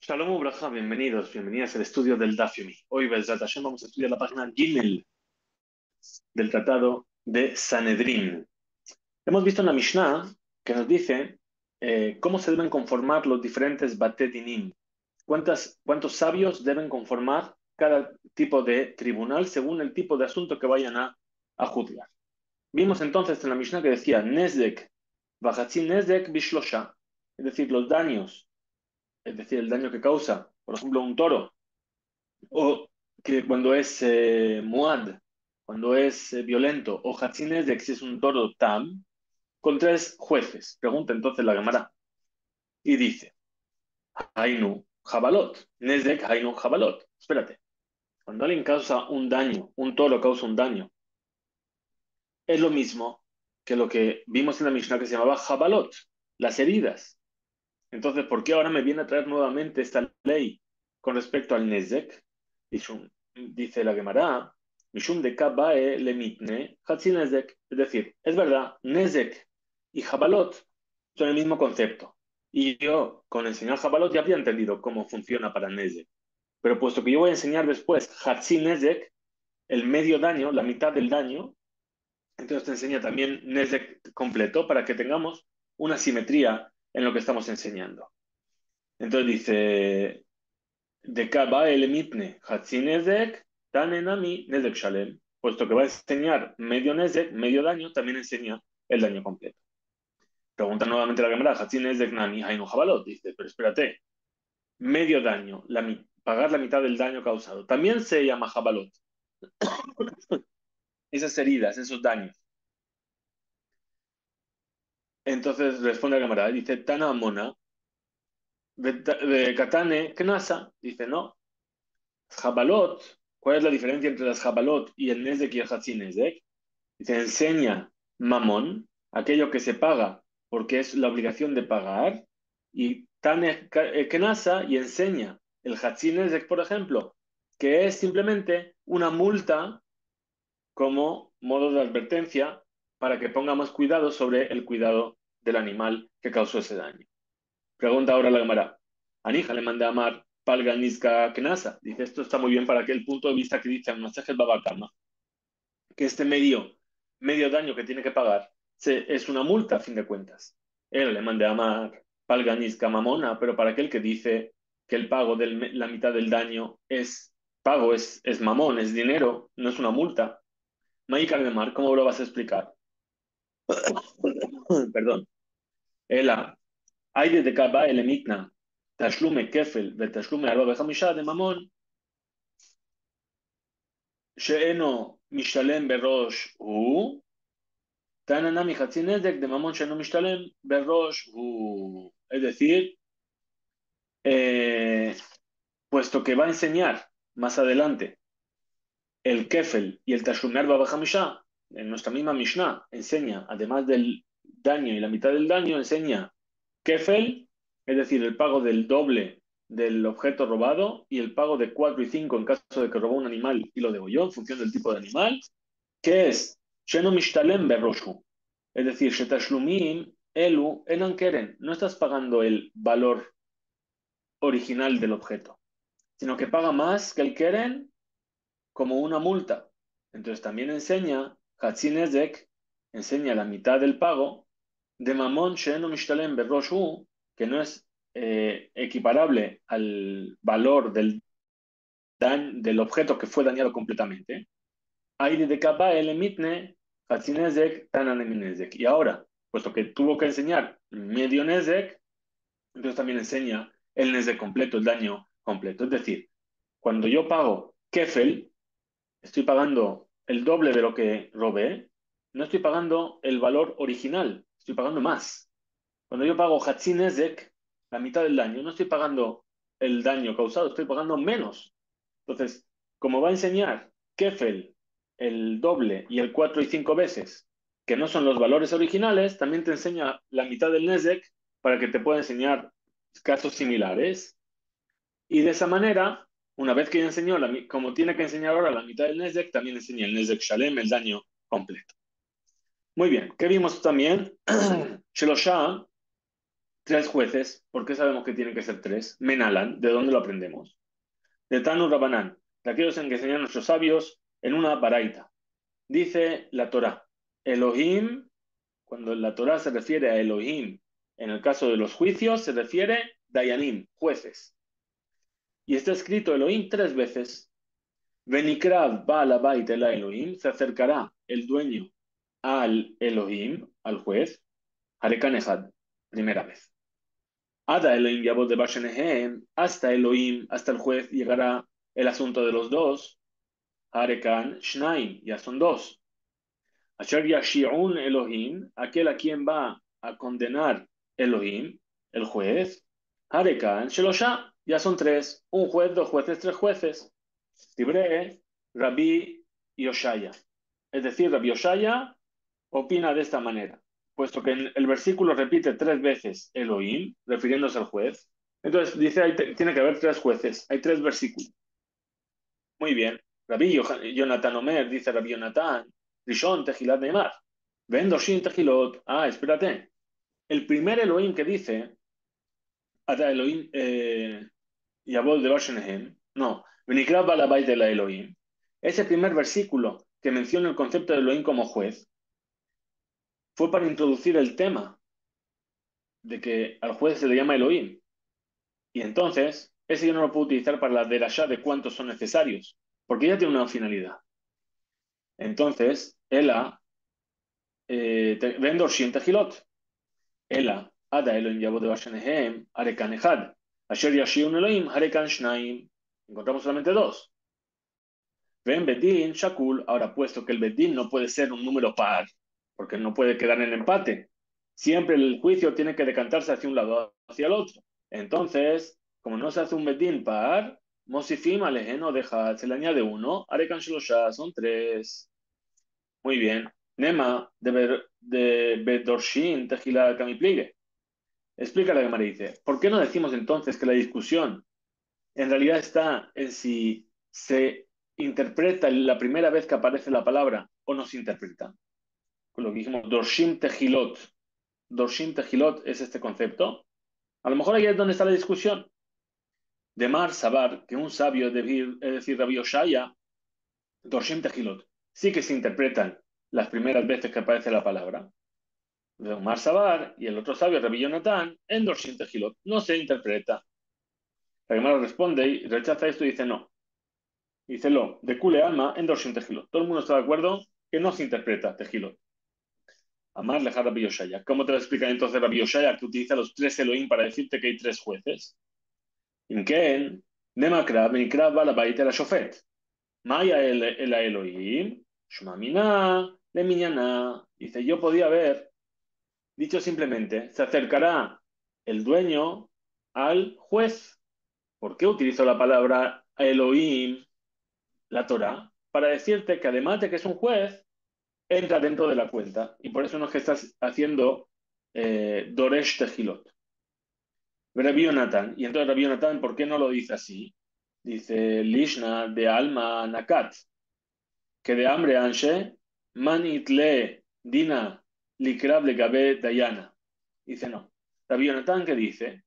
Shalom Ubraja, bienvenidos, bienvenidas al estudio del Daf Yomi. Hoy, Bezrat Hashem, vamos a estudiar la página Gimel del Tratado de Sanedrín. Hemos visto en la Mishnah que nos dice cómo se deben conformar los diferentes Bate Dinim. ¿Cuántos sabios deben conformar cada tipo de tribunal según el tipo de asunto que vayan a juzgar? Vimos entonces en la Mishnah que decía Nezdek, Vahatzin Nezdek Bishlosha, es decir, los daños, es decir, el daño que causa, por ejemplo, un toro, o que cuando es muad, cuando es violento, o hatzines de que si es un toro tam, con tres jueces. Pregunta entonces la Gemara y dice, Hainu Jabalot, Nezek Hainu Jabalot. Espérate, cuando alguien causa un daño, un toro causa un daño, es lo mismo que lo que vimos en la Mishnah que se llamaba Jabalot, las heridas. Entonces, ¿por qué ahora me viene a traer nuevamente esta ley con respecto al Nezek? Dice la Gemara, Mishum de Kabae lemitne Hatzi Nezek. Es decir, es verdad, Nezek y Jabalot son el mismo concepto. Y yo, con enseñar Jabalot, ya había entendido cómo funciona para Nezek. Pero puesto que yo voy a enseñar después Hatzi Nezek, el medio daño, la mitad del daño, entonces te enseña también Nezek completo para que tengamos una simetría en lo que estamos enseñando. Entonces dice, de Kaba el mitne, Hatzi Nezek, Tanenami Nezek Shalem. Puesto que va a enseñar medio Nezek, medio daño, también enseña el daño completo. Pregunta nuevamente la cámara, Hatzi Nezek Nami Hainu Jabalot. Dice, pero espérate, medio daño, pagar la mitad del daño causado. También se llama Jabalot. Esas heridas, esos daños. Entonces responde la cámara, dice, Tana Mona, de Katane Knasa. Dice, no, Jabalot, ¿cuál es la diferencia entre las Jabalot y el Nezek y el Hatzi Nezek? Dice, enseña mamón, aquello que se paga porque es la obligación de pagar, y Tane Kenasa y enseña el Hatzi Nezek, por ejemplo, que es simplemente una multa como modo de advertencia para que pongamos cuidado sobre el cuidado del animal que causó ese daño. Pregunta ahora la Gemara. Anija le manda a Amar Palga Nizka Kenasa. Dice, esto está muy bien para aquel punto de vista que dice el Masaje Baba Kama, que este medio daño que tiene que pagar es una multa a fin de cuentas. Él le manda a Amar Palga Nizka Mamona, pero para aquel que dice que el pago de la mitad del daño es pago, es mamón, es dinero, no es una multa. Maika Gemar, ¿cómo lo vas a explicar? Perdón. Ela, hay de Kaba el emitna, tashlume kefel, tashlume arba bechamisha de mamón, sheeno mishalem berosh hu, tananami hatzinezek de mamón sheeno mishalem berosh hu. Es decir, eh, puesto que va a enseñar más adelante el kefel y el tashlume arba bechamisha, en nuestra misma Mishnah, enseña, además del daño y la mitad del daño, enseña Kefel, es decir, el pago del doble del objeto robado y el pago de 4 y 5 en caso de que robó un animal y lo degolló en función del tipo de animal, que es Sheno Mishtalem Berroshu, es decir, Shetashlumim Elu Enan Keren, no estás pagando el valor original del objeto, sino que paga más que el Keren como una multa. Entonces también enseña Hatzin Ezek, enseña la mitad del pago de Mamón Sheeno Mishtalem Berroshu, que no es equiparable al valor del objeto que fue dañado completamente. Hay de Kaba el emitne Hatzin Ezek Tanan Eminezek. Y ahora, puesto que tuvo que enseñar medio Nezek, entonces también enseña el Nezek completo, el daño completo. Es decir, cuando yo pago Kefel, estoy pagando el doble de lo que robé, no estoy pagando el valor original, estoy pagando más. Cuando yo pago Hatzin Ezek, la mitad del daño, no estoy pagando el daño causado, estoy pagando menos. Entonces, como va a enseñar Kefel el doble y el 4 y 5 veces, que no son los valores originales, también te enseña la mitad del Nezek para que te pueda enseñar casos similares. Y de esa manera, una vez que ya enseñó, como tiene que enseñar ahora la mitad del Nezek, también enseña el Nezek Shalem, el daño completo. Muy bien, ¿qué vimos también? Shelosha, tres jueces. ¿Por qué sabemos que tienen que ser tres? Menalan, ¿de dónde lo aprendemos? De Tanu Rabanán, de aquellos en que enseñan nuestros sabios en una baraita. Dice la Torá, Elohim, cuando la Torá se refiere a Elohim, en el caso de los juicios, se refiere Dayanim, jueces. Y está escrito Elohim tres veces. Venikrav Baal Habait el Elohim, se acercará el dueño al Elohim, al juez, Harekan Echad, primera vez. Ada Elohim Yabod de Bashenehem, hasta Elohim, hasta el juez, llegará el asunto de los dos, Harekan Shnaim, ya son dos. Asher Yashi'un Elohim, aquel a quien va a condenar Elohim, el juez, Harekan Shelosha, ya son tres, un juez, dos jueces, tres jueces. Tibre, Rabbi Yoshaya. Es decir, Rabbi Yoshaya opina de esta manera, puesto que en el versículo repite tres veces Elohim, refiriéndose al juez. Entonces dice, tiene que haber tres jueces, hay tres versículos. Muy bien. Rabbi Jonathan Omer, dice Rabbi Jonathan, Rishon Tejilat Neymar. Ven Doshin Tejilot. Ah, espérate. El primer Elohim que dice, Ata Elohim, Yabol de Bashenehem, no, Venikrab Balabait de la Elohim. Ese primer versículo que menciona el concepto de Elohim como juez fue para introducir el tema de que al juez se le llama Elohim. Y entonces, ese yo no lo puedo utilizar para la derashá de cuántos son necesarios, porque ya tiene una finalidad. Entonces, Ela, Vendor Shin Tejilot, Ela, Ada Elohim Yabod de Bashenehem, Arekan Echad, Asher Yashiun Elohim, Arekan Shnaim. Encontramos solamente dos. Ven Bedín, Shakul, ahora puesto que el Bedín no puede ser un número par, porque no puede quedar en empate, siempre el juicio tiene que decantarse hacia un lado o hacia el otro. Entonces, como no se hace un Bedín par, Mosifim Alejeno deja, se le añade uno, Arekan Shelosha, son tres. Muy bien. Nema de Bedorshin Tejila Kamipligue. Explica la que me dice, ¿por qué no decimos entonces que la discusión en realidad está en si se interpreta la primera vez que aparece la palabra o no se interpreta? Con lo que dijimos, Dorshim Tejilot. Dorshim Tejilot es este concepto. A lo mejor ahí es donde está la discusión. De Mar Sabar, que un sabio, es decir, Rabbi Oshaya, Dorshim Tejilot, sí que se interpretan las primeras veces que aparece la palabra. De Omar Sabar y el otro sabio, Rabbi Jonathan, en Dorshim Tejilot. No se interpreta. La Gemara responde y rechaza esto y dice no. Dice lo, de Kule Alma en Dorshim Tejilot. Todo el mundo está de acuerdo que no se interpreta Tejilot. Amar lejar Rabbi Yoshaya. ¿Cómo te lo explica entonces Rabbi Yoshaya que utiliza los tres Elohim para decirte que hay tres jueces? Inken, Nemakra, Benikra, Balabait, la Shofet. Maya el Elohim, Shmamina, Lemiñana. Dice, yo podía haber dicho simplemente, se acercará el dueño al juez. ¿Por qué utilizo la palabra Elohim, la Torah? Para decirte que además de que es un juez, entra dentro de la cuenta. Y por eso no es que estás haciendo Doresh Tejilot. Rabbi Jonathan. Y entonces Rabbi Jonathan, ¿por qué no lo dice así? Dice Lishna de Alma Nakat, que de hambre anshe, man itle dina likrab legabe dayana. Dice no. Rabbi Jonathan que dice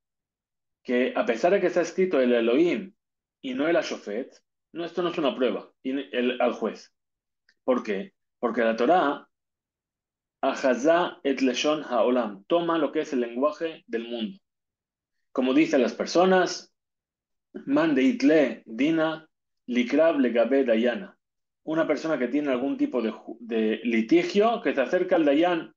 que a pesar de que está escrito el Elohim y no el Ashofet, no, esto no es una prueba al juez. ¿Por qué? Porque la Torá, Ahazá et leshon haolam, toma lo que es el lenguaje del mundo. Como dicen las personas, man de itle dina likrab legabe dayana. Una persona que tiene algún tipo de litigio que se acerca al dayan,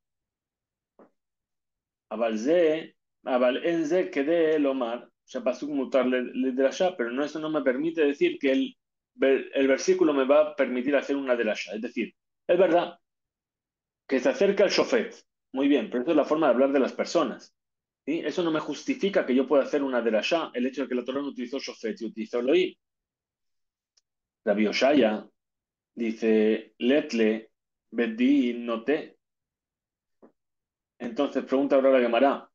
abalze, abal enze kede lomar, Shapasuk mutar derashá, pero no, eso no me permite decir que el versículo me va a permitir hacer una derashá. Es decir, es verdad que se acerca el shofet, muy bien, pero eso es la forma de hablar de las personas. ¿Sí? Eso no me justifica que yo pueda hacer una derashá, el hecho de que la Torah no utilizó shofet y utilizó Elohim. Rabbi Oshaya dice, letle, bedí, noté. Entonces pregunta ahora la Gemara,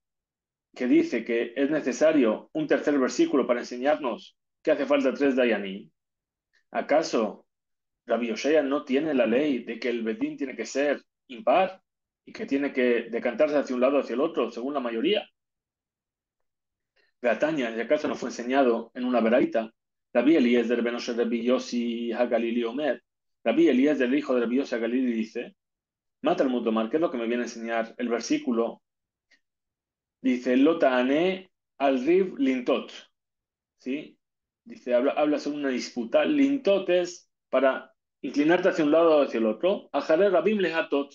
que dice que es necesario un tercer versículo para enseñarnos que hace falta tres dayanim. ¿Acaso Rabbi Oshaya no tiene la ley de que el bedín tiene que ser impar y que tiene que decantarse hacia un lado o hacia el otro, según la mayoría? Gataña, si acaso no fue enseñado en una veraita. Rabbi Eliezer ben Osher Rabbi Yossi Hagalili Omer. Rabbi Eliezer, el hijo de Rabbi Yossi Hagalili, dice, Mata al mutomar, ¿qué es lo que me viene a enseñar el versículo? Dice, Lota ane al rib lintot. ¿Sí? Dice, habla sobre una disputa. Lintot es para inclinarte hacia un lado o hacia el otro. Ajarer rabim lehatot.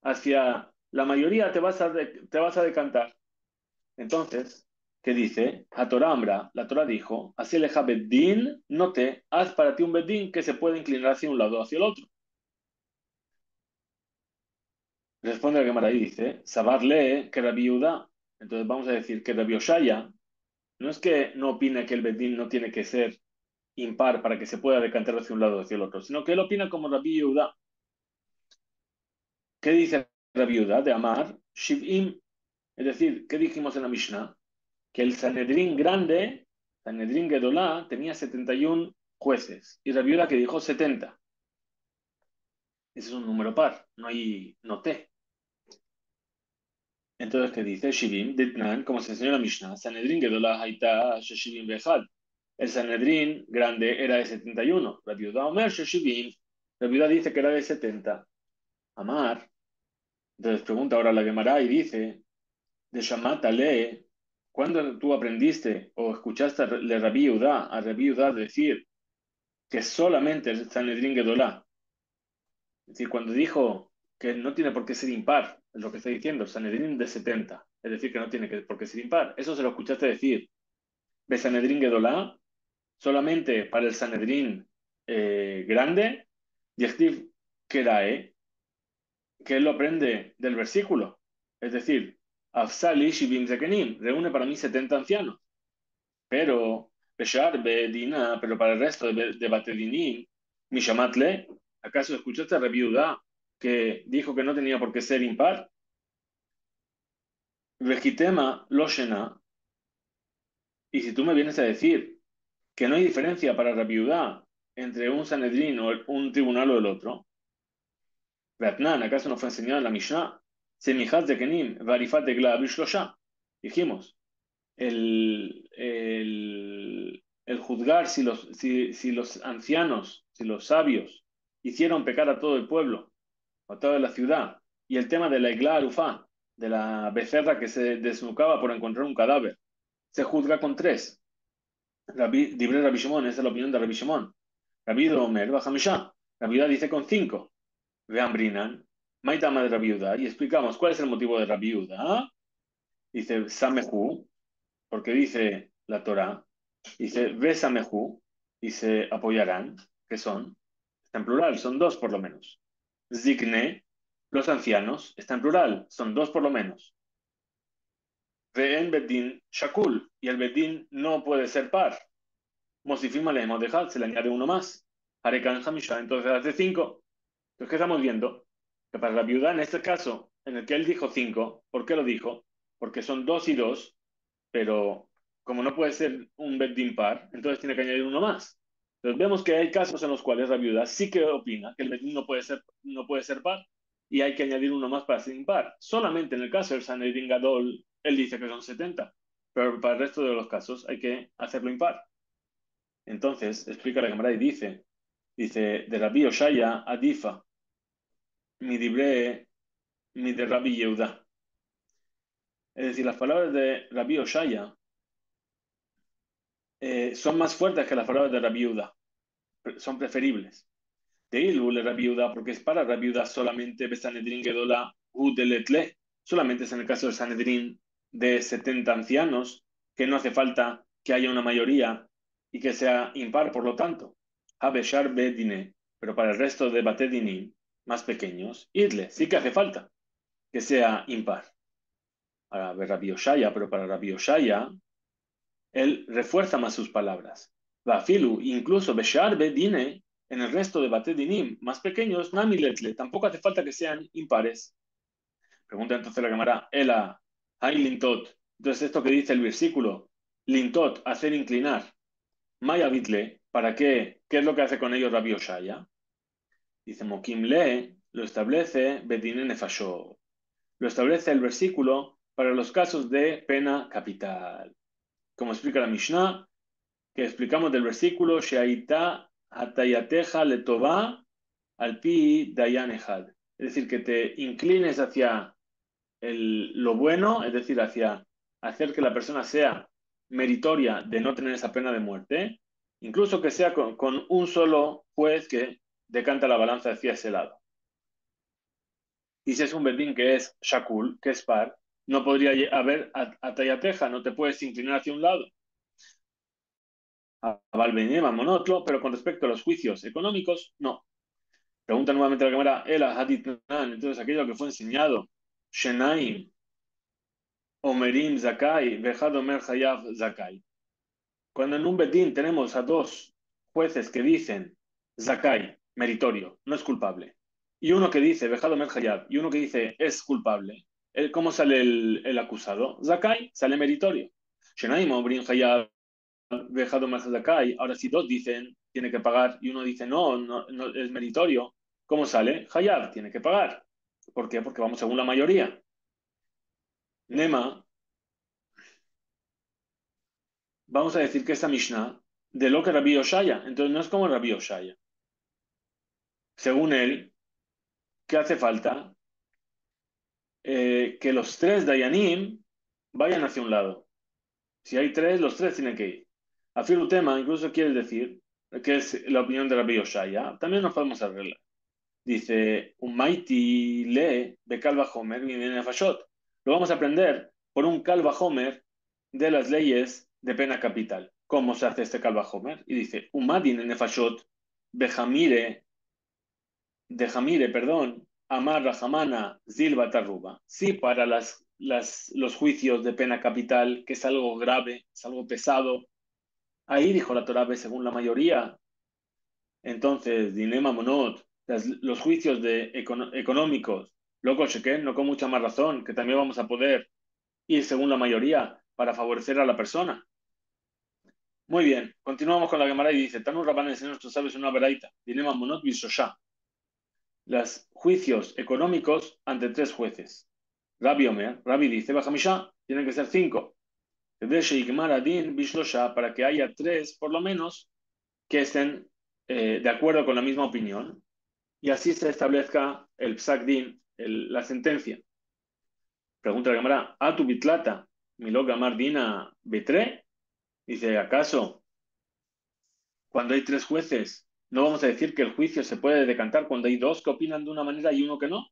Hacia la mayoría te vas a decantar. Entonces, ¿qué dice? A Torah Ambra, la Torah dijo, así leja beddin, no te, haz para ti un beddin que se puede inclinar hacia un lado o hacia el otro. Responde la Gemara y dice, Sabar lee que Rabbi Yehuda. Entonces vamos a decir que Rabbi Oshaya no es que no opine que el beddin no tiene que ser impar para que se pueda decantar hacia un lado o hacia el otro, sino que él opina como Rabbi Yehuda. ¿Qué dice Rabbi Yehuda? De Amar, Shiv'im, es decir, ¿qué dijimos en la Mishnah? Que el Sanedrín grande, Sanedrín Gedolá, tenía 71 jueces y Rabbi Yehuda que dijo 70. Ese es un número par, no hay noté. Entonces, ¿qué dice? Shivim, Ditnan, como se enseñó en la Mishnah, Sanedrín Gedolá Haita Sheshivim Behad. El Sanedrín grande era de 71. Rabbi Yehuda Omer Sheshivim. Rabbi Yehuda dice que era de 70. Amar. Entonces pregunta ahora la Gemara y dice, de Shamata lee, ¿cuándo tú aprendiste o escuchaste a Rabbi Yehuda, a Rabbi Yehuda decir que solamente el Sanedrín Gedolá, es decir, cuando dijo que no tiene por qué ser impar, es lo que está diciendo, el Sanedrín de 70, es decir, que no tiene por qué ser impar, eso se lo escuchaste decir de Sanedrín Gedolá, solamente para el Sanedrín grande, Yechtiv Kerae, que él lo aprende del versículo, es decir, Afsali Shivim Zekenim, reúne para mí 70 ancianos, pero Beshar Bedina, pero para el resto de Batedinim, Mishamatle, ¿acaso escuchaste a Rabbi Yehuda que dijo que no tenía por qué ser impar? Vejitema Loshena, y si tú me vienes a decir que no hay diferencia para Rabbi Yehuda entre un Sanedrín o un tribunal o el otro, Beatnan, ¿acaso no fue enseñado en la Mishnah? Semijat Zekenim, Varifat Egla Bishlosha. Dijimos, el juzgar si los ancianos, si los sabios hicieron pecar a todo el pueblo, a toda la ciudad, y el tema de la igla arufá, de la becerra que se desnucaba por encontrar un cadáver, se juzga con tres. Dibre Rabbi Shimon, esa es la opinión de Rabbi Shimon. Rabbi Omer, Bajamisha. Rabbi Yehuda dice con cinco. Vean Brinan, Maitama de Rabbi Yehuda, y explicamos cuál es el motivo de Rabbi Yehuda. Dice Samehu, porque dice la Torah, dice Besamehu, y se apoyarán, que son, está en plural, son dos por lo menos. Zikne, los ancianos, está en plural, son dos por lo menos. Ve'en Bedin Shakul, y el Bedin no puede ser par. Mosifim alehemos dejad, se le añade uno más. Harekan Hamisha, entonces hace cinco. Entonces, ¿qué estamos viendo? Que para la viuda, en este caso, en el que él dijo cinco, ¿por qué lo dijo? Porque son dos y dos, pero como no puede ser un Bedín par, entonces tiene que añadir uno más. Entonces vemos que hay casos en los cuales la viuda sí que opina que el Bedín no puede ser par y hay que añadir uno más para ser impar. Solamente en el caso del Sanedrín Gadol, él dice que son 70, pero para el resto de los casos hay que hacerlo impar. Entonces, explica la cámara y dice, de Rabbi Oshaya Adifa, mi dibre, mi de Rabbi Yehuda. Es decir, las palabras de Rabbi Oshaya son más fuertes que las palabras de Rabbi Yehuda, son preferibles. De Ilul Rabbi Yehuda, porque es para Rabbi Yehuda solamente Besanedrin Gedola Udeletle, solamente es en el caso del Sanedrín de 70 ancianos, que no hace falta que haya una mayoría y que sea impar, por lo tanto. Habeshar Bedine, pero para el resto de Batedinim más pequeños, Idle, sí que hace falta que sea impar. Para Rabbi Oshaya, pero para Rabbi Oshaya él refuerza más sus palabras. Vafilu, incluso Beshar Bedine, en el resto de Batedinim más pequeños, Nami Letle, tampoco hace falta que sean impares. Pregunta entonces la cámara, Ela, Hay Lintot. Entonces, esto que dice el versículo, Lintot, hacer inclinar, Maya Bitle, ¿para qué? ¿Qué es lo que hace con ellos Rabbi Oshaya? Dice Mokim Le, lo establece Bedine Nefashot. Lo establece el versículo para los casos de pena capital. como explica la Mishnah, que explicamos del versículo, Sheaita hatayateja letová al pi dayan ejad. Es decir, que te inclines hacia lo bueno, es decir, hacia hacer que la persona sea meritoria de no tener esa pena de muerte, incluso que sea con un solo juez que decanta la balanza hacia ese lado. Y si es un bedín que es shakul, que es par, no podría haber atayateja, no te puedes inclinar hacia un lado. A Valbenema, monotlo, pero con respecto a los juicios económicos, no. Pregunta nuevamente la cámara, Ela Haditnan, entonces aquello que fue enseñado, Shenaim, Omerim Zakai, Bejad Omer Hayav Zakai. Cuando en un bedín tenemos a dos jueces que dicen Zakai, meritorio, no es culpable, y uno que dice Bejad Omer Hayav, y uno que dice es culpable, ¿cómo sale el acusado? Zakai, sale meritorio. Shenaim, Omerim Hayav, Bejad Omer Zakai. Ahora si dos dicen tiene que pagar y uno dice no, no, no es meritorio, ¿cómo sale? Hayav, tiene que pagar. ¿Por qué? Porque vamos según la mayoría. Nema, vamos a decir que esta Mishnah de lo que Rabbi Oshaya, entonces no es como Rabbi Oshaya. Según él, ¿qué hace falta? Que los tres Dayanim vayan hacia un lado. Si hay tres, los tres tienen que ir. Afiru tema incluso quiere decir que es la opinión de Rabbi Oshaya. También nos podemos arreglar. Dice, un Maiti lee de Calva Homer y de Nefashot. Lo vamos a aprender por un Calva Homer de las leyes de pena capital. ¿Cómo se hace este Calva Homer? Y dice, un Madin Nefashot, Bejamire, de Jamire, perdón, Amar Rahamana, Zilba Tarruba. Sí, para los juicios de pena capital, que es algo grave, es algo pesado. Ahí dijo la Torah, según la mayoría, entonces, Dinema Monot, los juicios económicos, loco Sheken, no con mucha más razón, que también vamos a poder ir según la mayoría para favorecer a la persona. Muy bien, continuamos con la Gemara y dice, Tanu Rabban enseñó a nuestros sabios en una veraita, Dinema Monot Bisosha, los juicios económicos ante tres jueces. Rabbi Omer, Rabbi dice, Bajamisha, tienen que ser cinco. Para que haya tres, por lo menos, que estén de acuerdo con la misma opinión y así se establezca el psak din, la sentencia. Pregunta la cámara, ¿a tu bitlata? ¿Miló gamar dina betre? Dice, ¿acaso cuando hay tres jueces no vamos a decir que el juicio se puede decantar cuando hay dos que opinan de una manera y uno que no?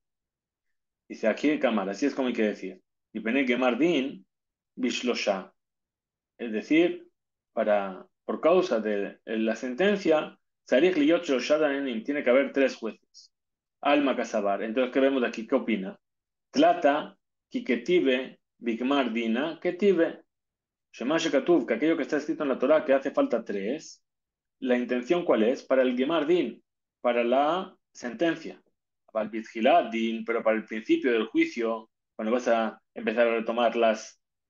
Dice, aquí cámara, así es como hay que decir. Y pene gamar din bishlosha. Es decir, por causa de la sentencia, Sarich liyot shlosha dayanim, tiene que haber tres jueces. Alma Casabar. Entonces, ¿qué vemos de aquí? ¿Qué opina? Tlata, Kiketive, Bigmar Dina, Ketive. Shemash Katuv, que aquello que está escrito en la Torah, que hace falta tres, la intención ¿cuál es? Para el Gemar Din, para la sentencia. Para el Bizgilat Din, pero para el principio del juicio, cuando vas a empezar a retomar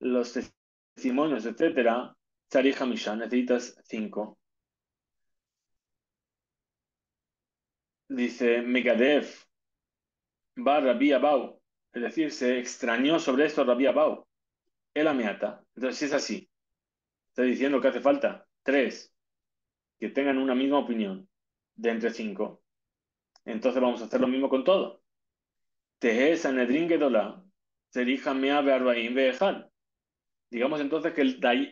los testimonios, etcétera, Tzarich Hamisha, necesitas cinco. Dice Megadev, va Rabbi Abau, es decir, se extrañó sobre esto Rabbi Abau, el Ameata. Entonces, si es así, está diciendo que hace falta tres que tengan una misma opinión de entre cinco, entonces vamos a hacer lo mismo con todo. Tehe Sanedrin Gedolá, Serija Mea Bearbaim Beejal. Digamos entonces que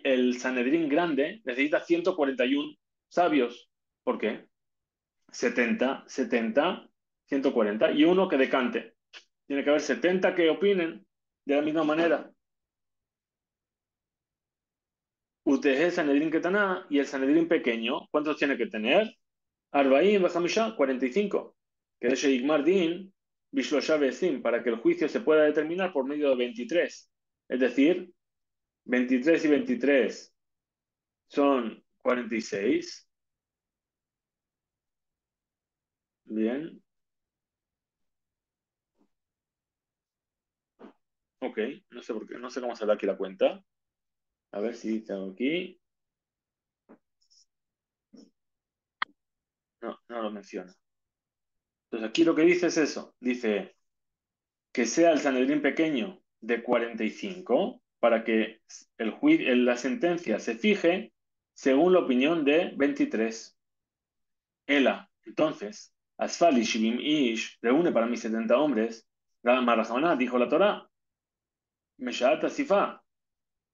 el Sanedrín grande necesita 141 sabios. ¿Por qué? 70, 140 y uno que decante. Tiene que haber 70 que opinen de la misma manera. Uteje Sanedrín Ketaná y el Sanedrín pequeño, ¿cuántos tiene que tener? Arbaim Bajamisha, 45. Que es Igmar Din, Bishlosha Besim, para que el juicio se pueda determinar por medio de 23. Es decir, 23 y 23 son 46. Bien, ok, no sé por qué, no sé cómo se da aquí la cuenta. A ver si tengo aquí. No, no lo menciona. Entonces aquí lo que dice es eso. Dice que sea el Sanedrín pequeño de 45 para que la sentencia se fije según la opinión de 23. Ela, entonces, Asfali Shivim Ish reúne para mí 70 hombres. Marajamaná dijo la Torá, Meshaat Asifá,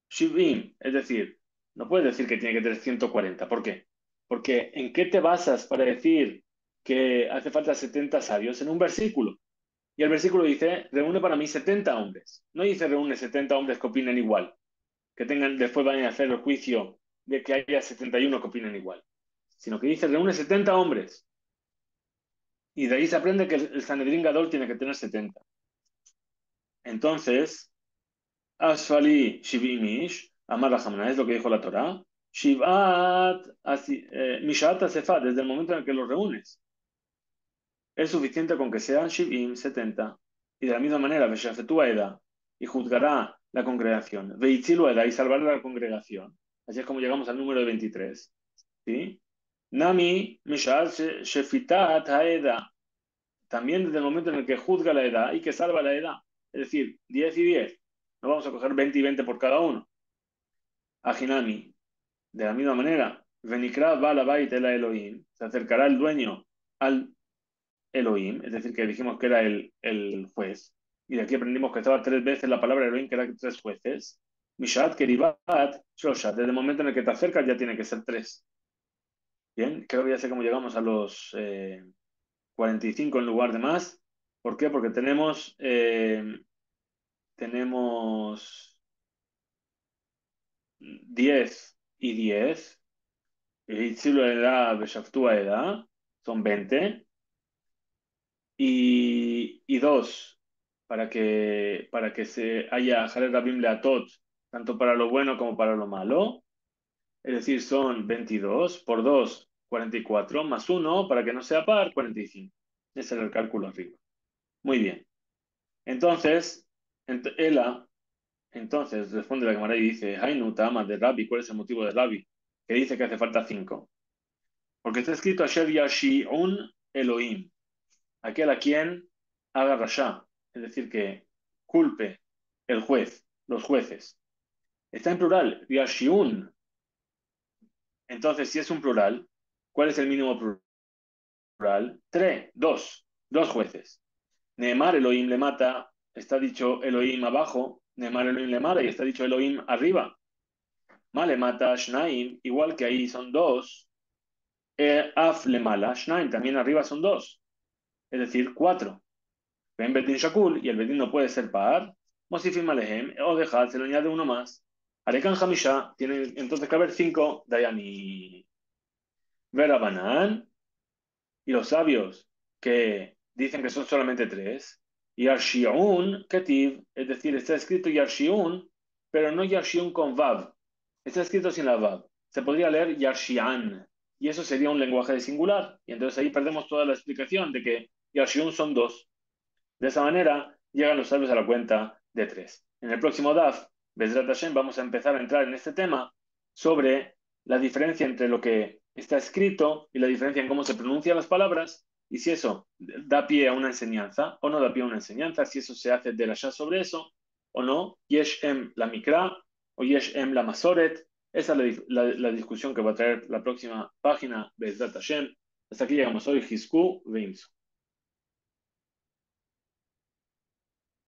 Shivim, es decir, no puedes decir que tiene que tener 140. ¿Por qué? Porque ¿en qué te basas para decir que hace falta 70 sabios? En un versículo. Y el versículo dice, reúne para mí 70 hombres. No dice reúne 70 hombres que opinen igual, que tengan, después van a hacer el juicio de que haya 71 que opinen igual. Sino que dice reúne 70 hombres. Y de ahí se aprende que el Sanedrín Gadol tiene que tener 70. Entonces, Asfali Shivimish, Amar Rahamna, es lo que dijo la Torá. Shivat, Mishat Asefat, desde el momento en el que los reúnes. Es suficiente con que sean Shivim, 70. Y de la misma manera, Beshafetua Eda, y juzgará la congregación. Veitzilu Eda, y salvará la congregación. Así es como llegamos al número de 23. ¿Sí? Nami, Mishat Shefitat Haeda. También desde el momento en el que juzga la edad y que salva la edad. Es decir, 10 y 10. No vamos a coger 20 y 20 por cada uno. Ajinami, de la misma manera, Venikra va la bait el Elohim, se acercará el dueño al Elohim, es decir, que dijimos que era el juez. Y de aquí aprendimos que estaba 3 veces la palabra Elohim, que era 3 jueces. Mishat, Keribat, Shoshat. Desde el momento en el que te acercas ya tiene que ser 3. Bien, creo que ya sé cómo llegamos a los 45 en lugar de más. ¿Por qué? Porque tenemos 10 y 10. Y si lo edad, Beshaftúa edad, son 20. Y 2, para que se haya Jalel Rabim Leatot, tanto para lo bueno como para lo malo. Es decir, son 22 por 2, 44, más 1, para que no sea par, 45. Ese era el cálculo arriba. Muy bien. Entonces, Ela, entonces responde la Gemara y dice, Hainu Tama de Rabbi, ¿cuál es el motivo de Rabbi? Que dice que hace falta 5. Porque está escrito Asher Yashi'un Elohim, aquel a quien haga Rasha, es decir, que culpe el juez, los jueces. Está en plural, Yashi'un. Entonces, si es un plural, ¿cuál es el mínimo plural? 3, 2, 2 jueces. Neemar Elohim le mata, está dicho Elohim abajo, Neemar Elohim le mata y está dicho Elohim arriba. Male mata Shnaim, igual que ahí son 2. Af le mala Shnaim, también arriba son 2. Es decir, 4. Ven Betin Shakul y el Betin no puede ser par. Mosifim Alehem, o dejad, se le añade uno más. Arekan Hamisha, tiene entonces que haber 5 Dayani. Verabanan, y los sabios que dicen que son solamente 3. Yarshiun Ketiv, es decir, está escrito Yarshiun, pero no Yarshiun con Vav. Está escrito sin la Vav. Se podría leer Yarshian, y eso sería un lenguaje de singular. Y entonces ahí perdemos toda la explicación de que Yarshiun son 2. De esa manera, llegan los sabios a la cuenta de 3. En el próximo DAF, Bezrat Hashem, vamos a empezar a entrar en este tema sobre la diferencia entre lo que está escrito y la diferencia en cómo se pronuncian las palabras, y si eso da pie a una enseñanza o no da pie a una enseñanza, si eso se hace de la sobre eso o no. Yesh em la mikra o yesh em la masoret. Esa es la discusión que va a traer la próxima página, Bezrat Hashem. Hasta aquí llegamos hoy, Hizku Veimsu.